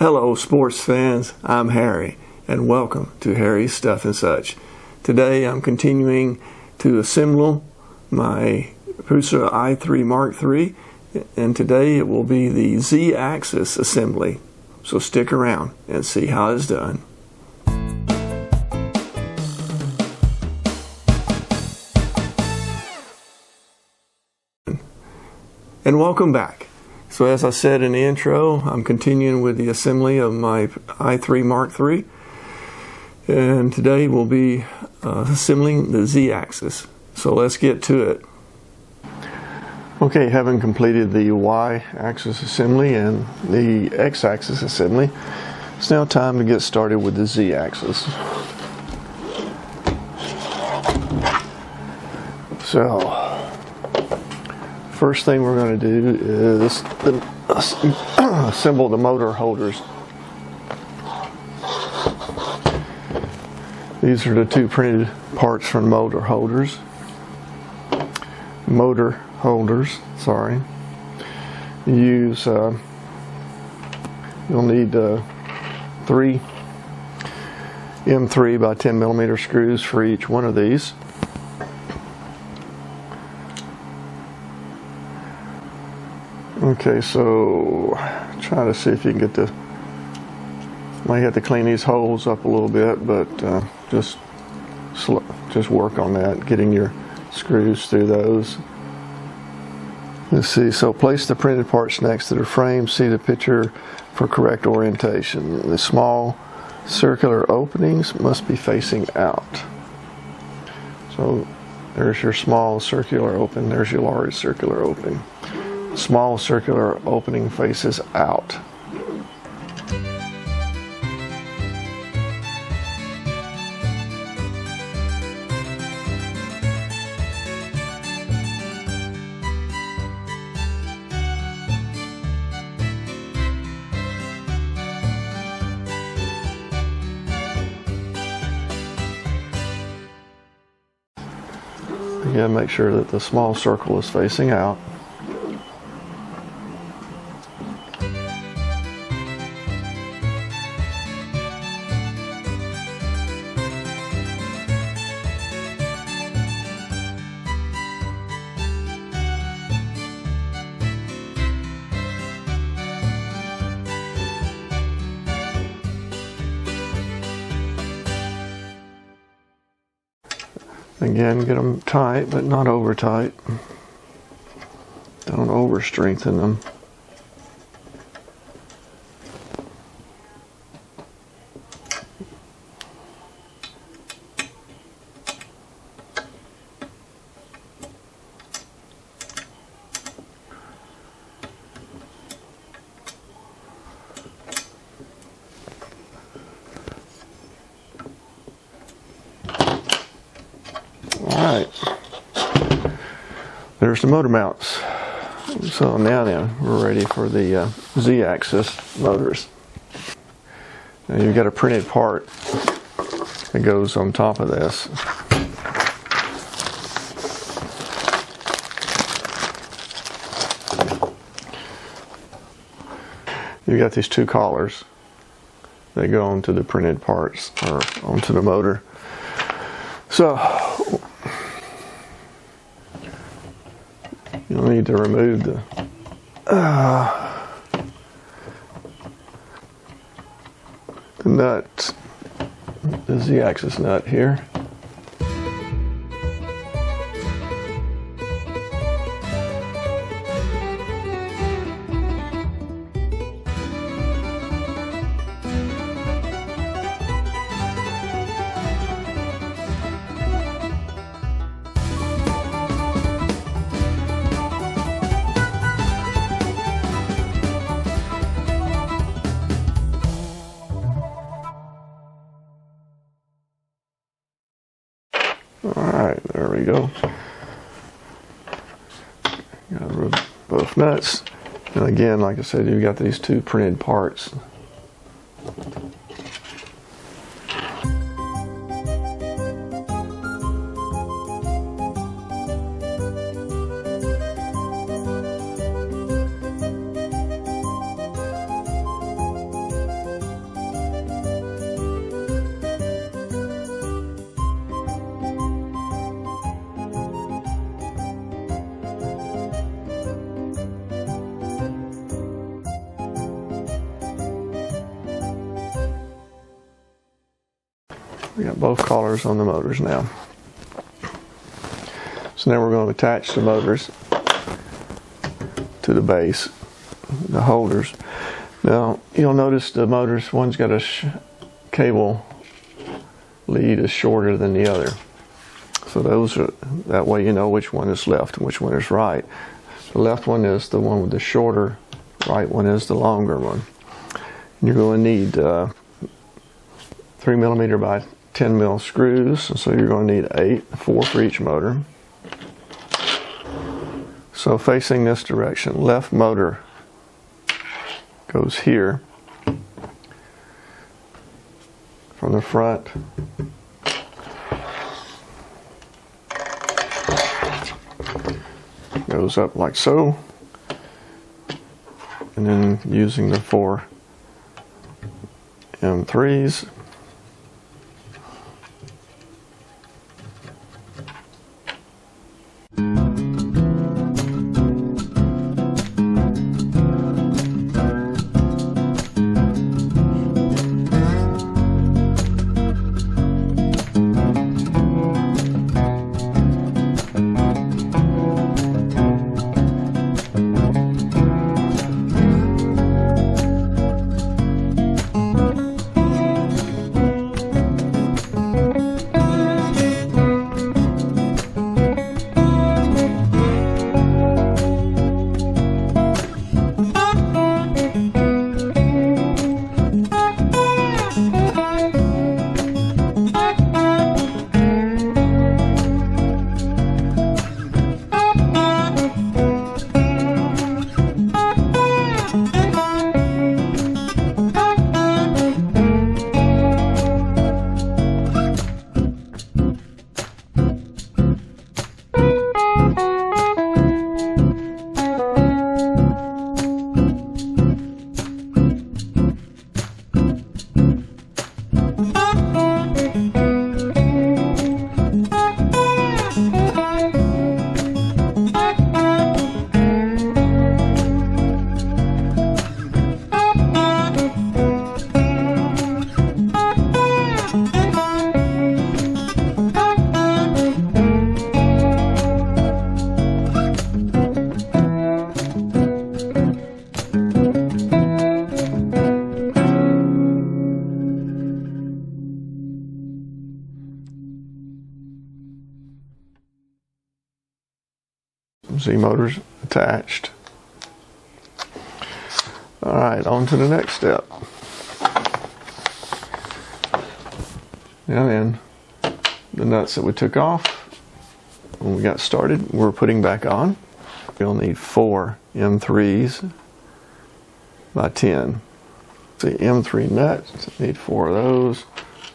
Hello sports fans, I'm Harry and welcome to Harry's Stuff and Such. Today I'm continuing to assemble my Prusa i3 Mark III, and today it will be the Z-axis assembly. So stick around and see how it's done. And welcome back. So as I said in the intro, I'm continuing with the assembly of my i3 Mark III, and today we'll be assembling the Z-axis. So let's get to it. Okay, having completed the Y-axis assembly and the X-axis assembly, it's now time to get started with the Z-axis. So first thing we're going to do is assemble the motor holders. These are the two printed parts from motor holders. Sorry. You'll need 3 M3 by 10 millimeter screws for each one of these. Okay, so try to see if you can get the, might have to clean these holes up a little bit, but just work on that, getting your screws through those. Let's see, so place the printed parts next to the frame. See the picture for correct orientation. The small circular openings must be facing out. So there's your small circular open, there's your large circular opening. Small circular opening faces out. Again, make sure that the small circle is facing out. Again, get them tight, but not over tight. Don't over strengthen them. Alright, there's the motor mounts. So now we're ready for the Z-axis motors. Now you've got a printed part that goes on top of this. You've got these two collars that go onto the printed parts, or onto the motor. So you'll need to remove the nut, the Z-axis nut here. Alright, there we go. Got to remove both nuts. And again, like I said, you've got these two printed parts. We got both collars on the motors now. So now we're going to attach the motors to the base, the holders. Now you'll notice the motors, one's got a cable lead is shorter than the other. So those are, that way you know which one is left and which one is right. The left one is the one with the shorter, right one is the longer one. And you're going to need 3mm by 10mm screws, and so you're going to need 8, 4 for each motor. So facing this direction, left motor goes here from the front. Goes up like so, and then using the 4 M3s, Z motors attached. Alright, on to the next step. Now then, the nuts that we took off when we got started, we're putting back on. We'll need 4 M3s by 10. The M3 nuts, need 4 of those.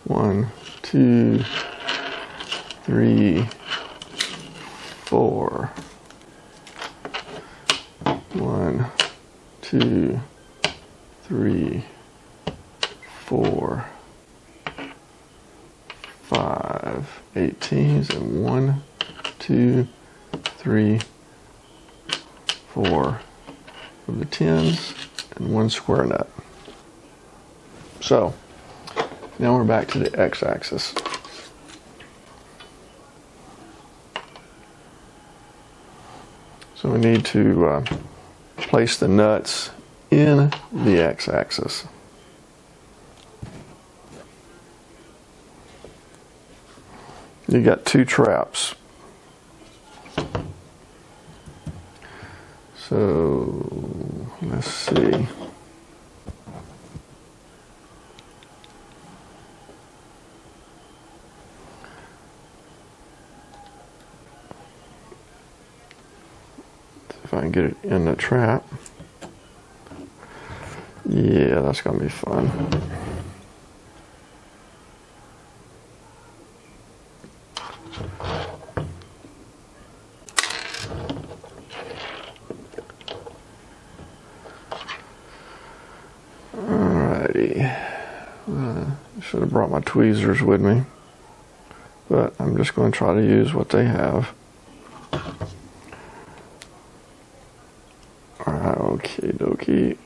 1, 2, 3, 4. 1, 2, 3, 4, 5, 18s, and 1, 2, 3, 4 of the 10s, and 1 square nut. So now we're back to the x-axis. So we need to place the nuts in the x-axis. You got 2 traps. So let's see. If I can get it in the trap. Yeah, that's gonna be fun. Alrighty. Should have brought my tweezers with me, but I'm just going to try to use what they have. Alright, okie dokie.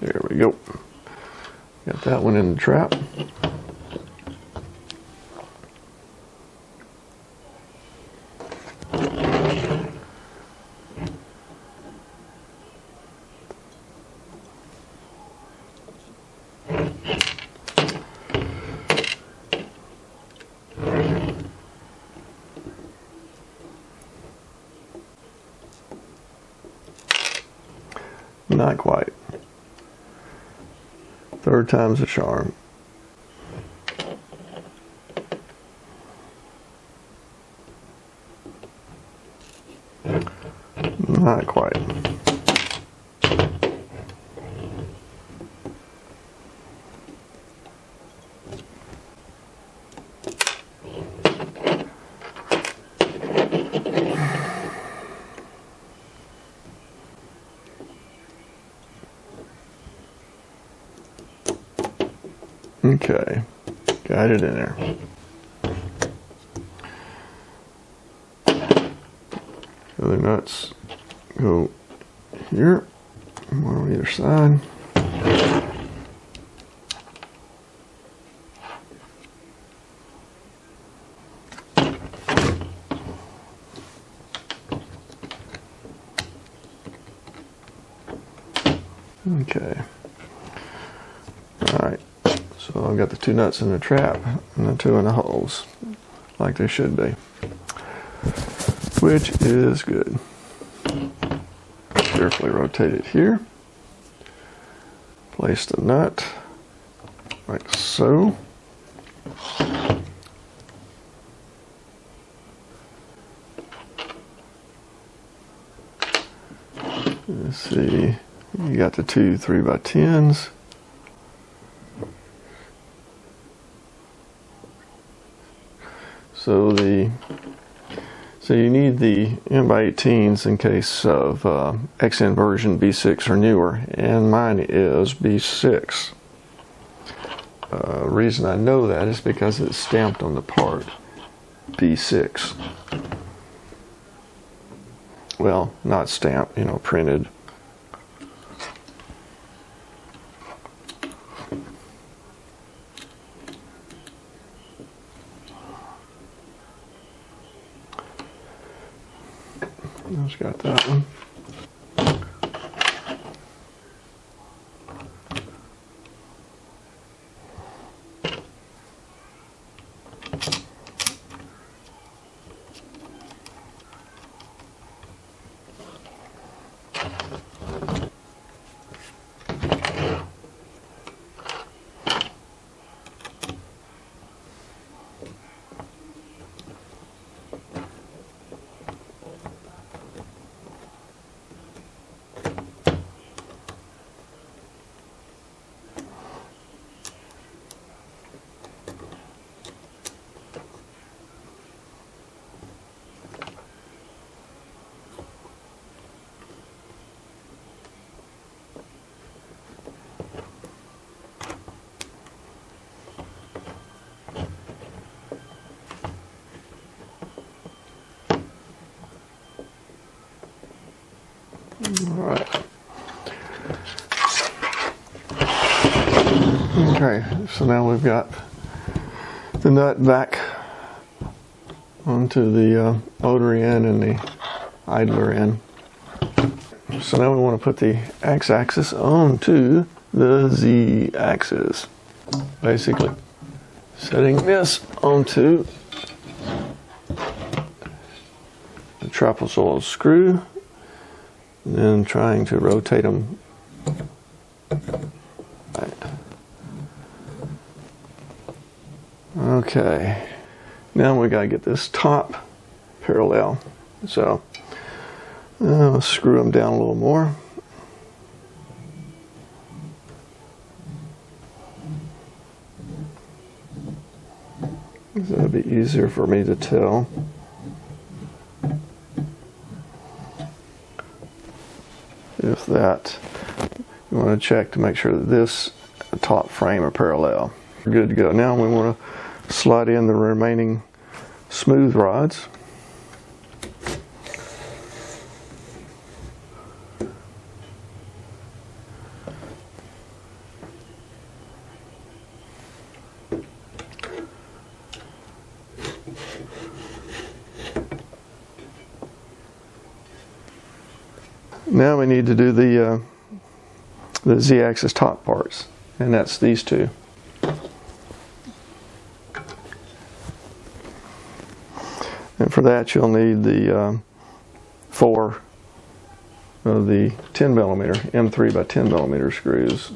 There we go. Got that one in the trap. Not quite. Third time's a charm. Not quite. Okay, got it in there. Other nuts go here, one on either side. Okay. All right. So I've got the two nuts in the trap and the two in the holes, like they should be, which is good. Carefully rotate it here. Place the nut like so. Let's see, you got the two 3x10s. So you need the M/18s in case of XN version B6 or newer, and mine is B6. Reason I know that is because it's stamped on the part, B6. Well, not stamped, you know, printed. Just got that one. All right. Okay, so now we've got the nut back onto the rotary end and the idler end. So now we want to put the x-axis onto the z-axis. Basically, setting this onto the trapezoidal screw, and then trying to rotate them. Right. Okay, now we got to get this top parallel. So let's screw them down a little more. That'll be easier for me to tell. If that, you want to check to make sure that this top frame are parallel. We're good to go. Now we want to slide in the remaining smooth rods. Now we need to do the Z-axis top parts, and that's these two. And for that you'll need the 4 of the 10 millimeter M3 by 10 millimeter screws.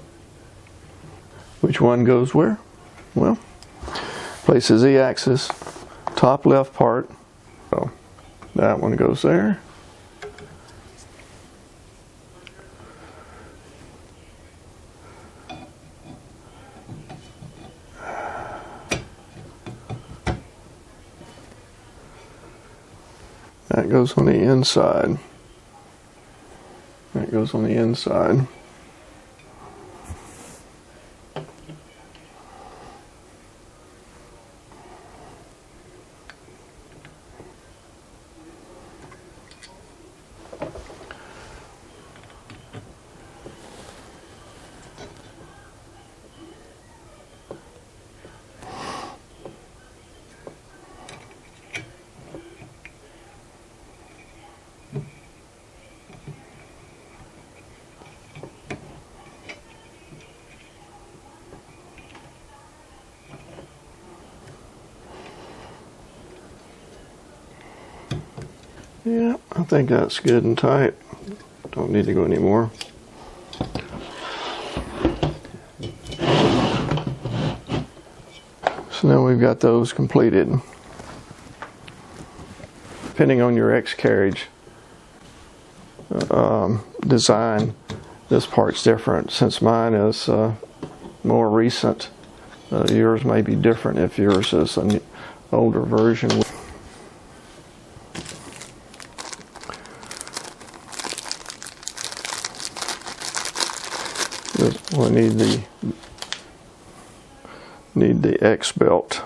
Which one goes where? Well, place the Z-axis top left part. So that one goes there. That goes on the inside. That goes on the inside. Yeah, I think that's good and tight. Don't need to go anymore. So now we've got those completed. Depending on your X carriage design, this part's different. Since mine is more recent, yours may be different if yours is an older version. We'll need the X belt.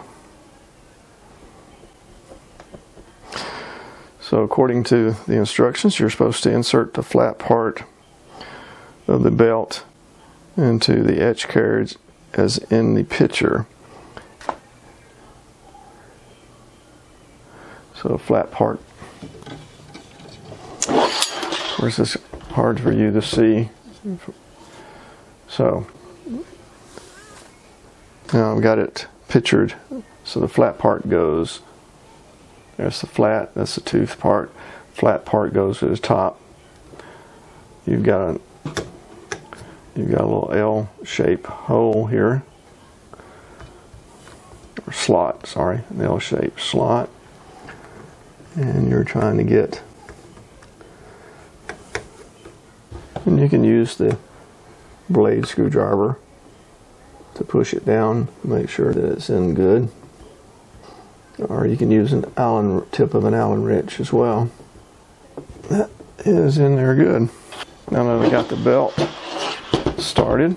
So according to the instructions, you're supposed to insert the flat part of the belt into the X carriage as in the picture. So flat part. Of course, it's hard for you to see. So now I've got it pictured. So the flat part goes, there's the flat, that's the tooth part. Flat part goes to the top. You've got a little L-shaped hole here, or slot, sorry, an L-shaped slot. And you're trying to get, and you can use the blade screwdriver to push it down, make sure that it's in good. Or you can use an Allen tip of an Allen wrench as well. That is in there good. Now that I got the belt started,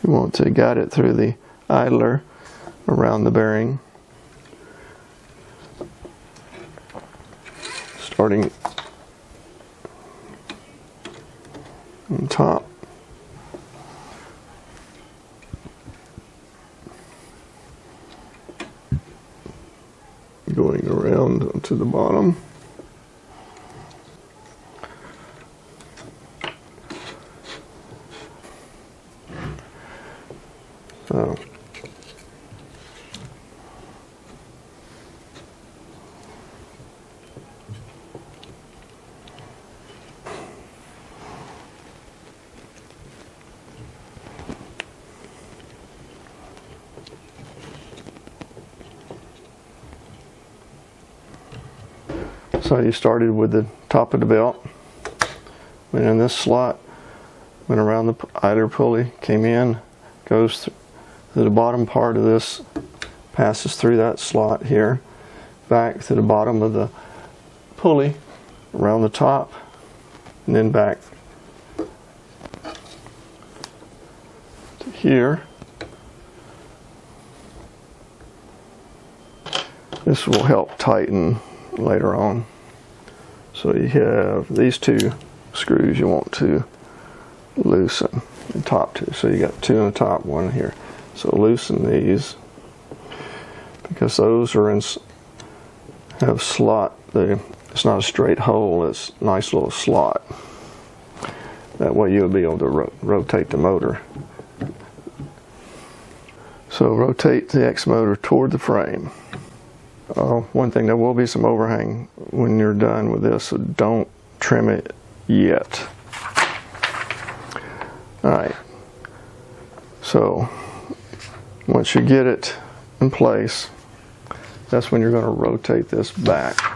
you want to guide it through the idler around the bearing, starting on top, going around to the bottom. So So you started with the top of the belt, went in this slot, went around the idler pulley, came in, goes to the bottom part of this, passes through that slot here, back to the bottom of the pulley, around the top, and then back to here. This will help tighten later on. So you have these two screws you want to loosen, the top two. So you got two on the top, one here. So loosen these, because those are in, have slot, the it's not a straight hole, it's a nice little slot. That way you'll be able to rotate the motor. So rotate the X motor toward the frame. One thing, there will be some overhang when you're done with this, so don't trim it yet. Alright, so once you get it in place, that's when you're going to rotate this back.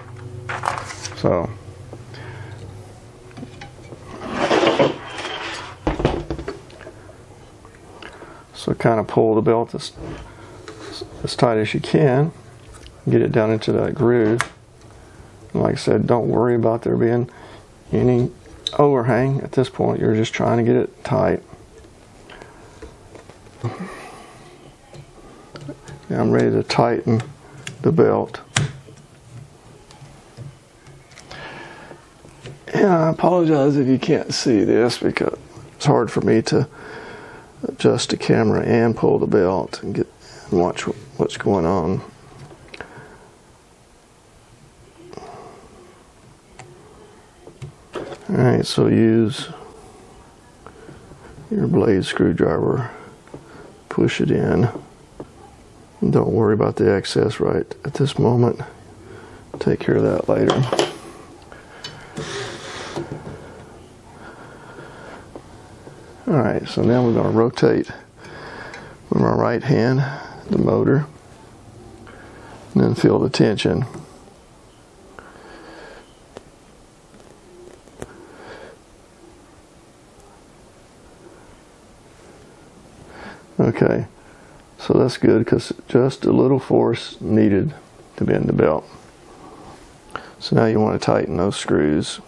So kind of pull the belt as tight as you can, get it down into that groove. And like I said, don't worry about there being any overhang at this point. You're just trying to get it tight. Now I'm ready to tighten the belt. And I apologize if you can't see this because it's hard for me to adjust the camera and pull the belt and watch what's going on. Alright, so use your blade screwdriver, push it in. Don't worry about the excess right at this moment. Take care of that later. Alright, so now we're going to rotate with my right hand the motor and then feel the tension. Okay, so that's good because just a little force needed to bend the belt. So now you want to tighten those screws.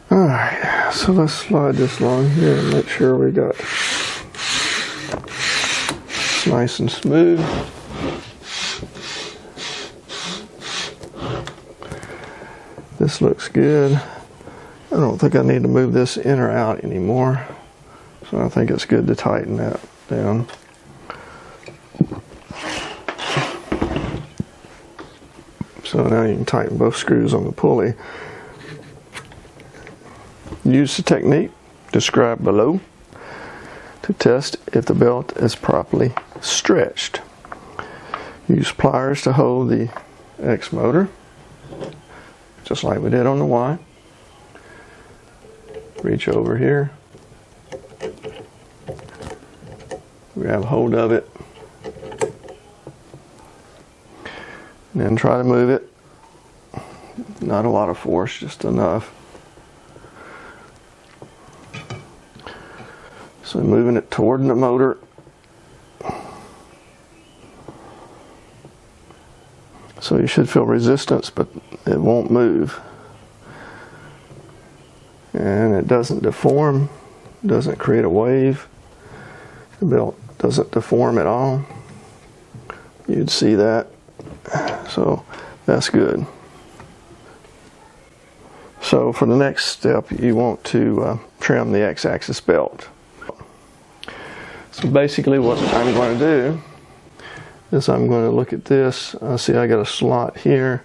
Alright, so let's slide this along here and make sure we got nice and smooth. This looks good. I don't think I need to move this in or out anymore, so I think it's good to tighten that down. So now you can tighten both screws on the pulley. Use the technique described below to test if the belt is properly stretched. Use pliers to hold the X motor, just like we did on the Y. Reach over here, grab hold of it, and then try to move it. Not a lot of force, just enough. So moving it toward the motor. So you should feel resistance, but it won't move. And it doesn't deform, doesn't create a wave. The belt doesn't deform at all. You'd see that. So that's good. So for the next step, you want to trim the X-axis belt. So basically what I'm going to do is I'm going to look at this. See, I got a slot here.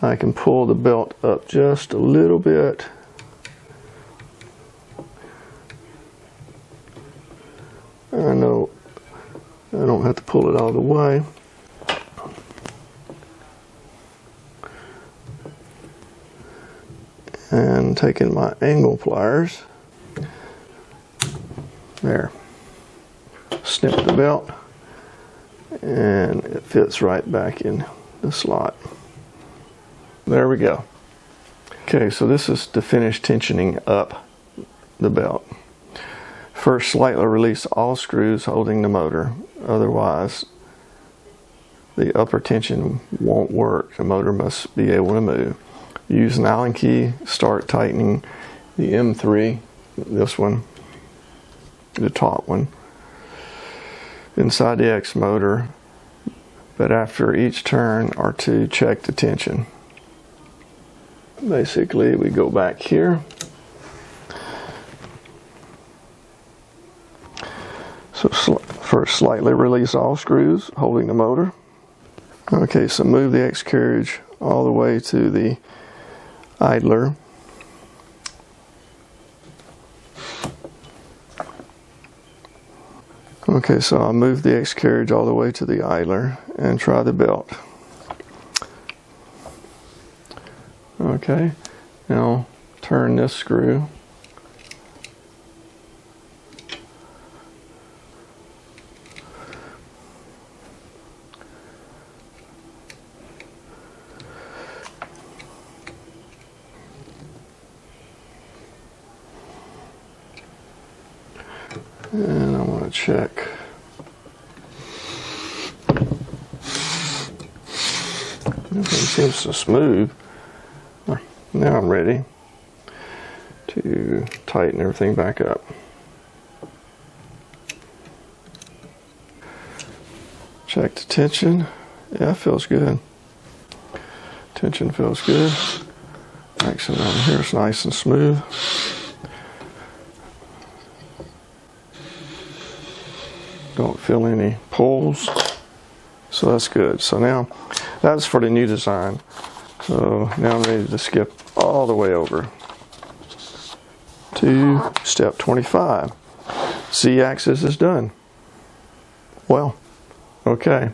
I can pull the belt up just a little bit. I know I don't have to pull it all the way. And taking my angle pliers, there, snip the belt, and it fits right back in the slot. There we go. Okay, so this is to finish tensioning up the belt. First, slightly release all screws holding the motor, otherwise the upper tension won't work. The motor must be able to move. use an Allen key, start tightening the M3, this one, the top one, inside the X motor, but after each turn or two, check the tension. Basically, we go back here. So first, slightly release all screws holding the motor. Okay, so move the X carriage all the way to the idler. Okay, so I'll move the X carriage all the way to the idler and try the belt. Okay, now turn this screw. And I want to check. Everything seems so smooth. Now I'm ready to tighten everything back up. Check the tension. Yeah, it feels good. Tension feels good. Action on here is nice and smooth. Don't feel any pulls, so that's good. So now that's for the new design. So now I'm ready to skip all the way over to step 25. Z-axis is done. Well, okay.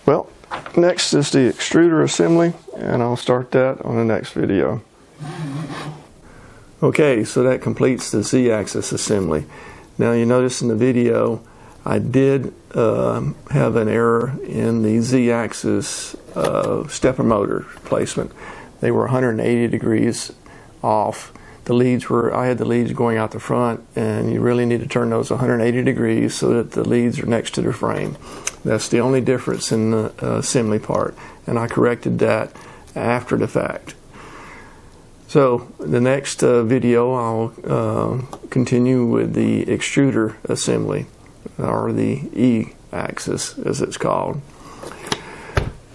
Well, next is the extruder assembly, and I'll start that on the next video. Okay, so that completes the Z-axis assembly. Now you notice in the video I did have an error in the Z-axis stepper motor placement. They were 180 degrees off. The leads were, I had the leads going out the front, and you really need to turn those 180 degrees so that the leads are next to the frame. That's the only difference in the assembly part, and I corrected that after the fact. So the next video I'll continue with the extruder assembly, or the E-axis as it's called.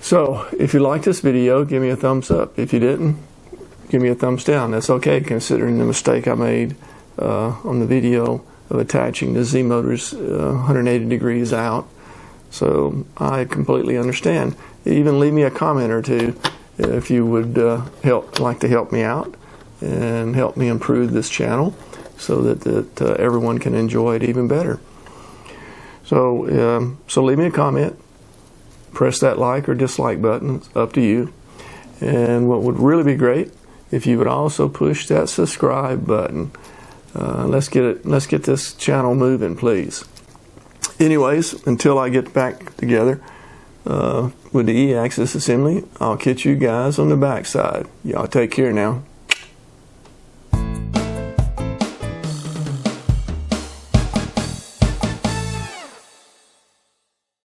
So if you liked this video, give me a thumbs up. If you didn't, give me a thumbs down. That's okay, considering the mistake I made on the video of attaching the Z motors 180 degrees out. So I completely understand. Even leave me a comment or two if you would like to help me out and help me improve this channel so that everyone can enjoy it even better. So leave me a comment, press that like or dislike button, it's up to you. And what would really be great if you would also push that subscribe button. Let's get this channel moving, please. Anyways, until I get back together with the E-axis assembly, I'll catch you guys on the back side. Y'all take care now.